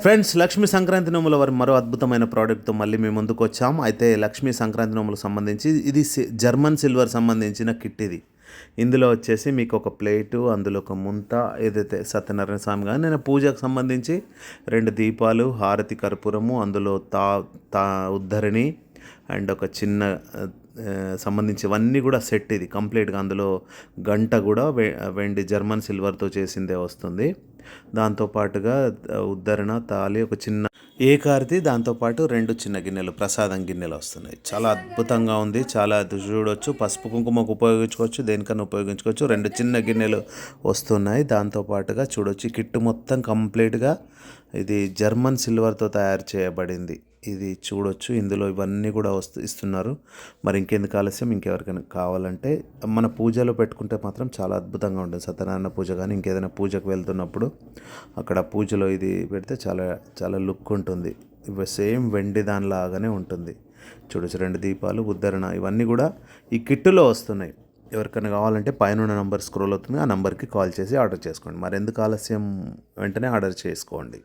Friends, Lakshmi Sankranti నోముల వారి మరో అద్భుతమైన ప్రోడక్ట్తో మళ్ళీ మేము ముందుకు వచ్చాం. అయితే లక్ష్మీ సంక్రాంతి నోములకు సంబంధించి ఇది జర్మన్ సిల్వర్ సంబంధించిన కిట్ ఇది. ఇందులో వచ్చేసి మీకు ఒక ప్లేటు, అందులో ఒక ముంత, ఏదైతే సత్యనారాయణ స్వామి కానీ నేను పూజకు సంబంధించి 2 దీపాలు, హారతి కర్పూరము, అందులో తా తా ఉద్ధరిణి అండ్ ఒక చిన్న సంబంధించివన్నీ కూడా సెట్ ఇది కంప్లీట్గా. అందులో గంట కూడా వెండి జర్మన్ సిల్వర్తో చేసిందే వస్తుంది. దాంతోపాటుగా ఉద్ధరణ, తాళి, ఒక చిన్న ఏకార్తి, దాంతోపాటు 2 చిన్న గిన్నెలు, ప్రసాదం గిన్నెలు వస్తున్నాయి. చాలా అద్భుతంగా ఉంది. చాలా చూడొచ్చు, పసుపు కుంకుమకు ఉపయోగించుకోవచ్చు, దేనికన్నా ఉపయోగించుకోవచ్చు. 2 చిన్న గిన్నెలు వస్తున్నాయి. దాంతోపాటుగా చూడొచ్చు, ఈ కిట్ మొత్తం కంప్లీట్గా ఇది జర్మన్ సిల్వర్తో తయారు చేయబడింది. ఇది చూడొచ్చు, ఇందులో ఇవన్నీ కూడా ఇస్తున్నారు. మరి ఇంకెందుకు ఆలస్యం, ఇంకెవరికైనా కావాలంటే మన పూజలో పెట్టుకుంటే మాత్రం చాలా అద్భుతంగా ఉంటుంది. సత్యనారాయణ పూజ కానీ ఇంకేదైనా పూజకు వెళ్తున్నప్పుడు అక్కడ పూజలో ఇది పెడితే చాలా చాలా లుక్ ఉంటుంది. ఇవి సేమ్ వెండి దానిలాగానే ఉంటుంది. చూడొచ్చు, 2 దీపాలు, ఉద్ధరణ, ఇవన్నీ కూడా ఈ కిట్టులో వస్తున్నాయి. ఎవరికైనా కావాలంటే పైన నంబర్ స్క్రోల్ అవుతుంది, ఆ నెంబర్కి కాల్ చేసి ఆర్డర్ చేసుకోండి. మరి ఎందుకు ఆలస్యం, వెంటనే ఆర్డర్ చేసుకోండి.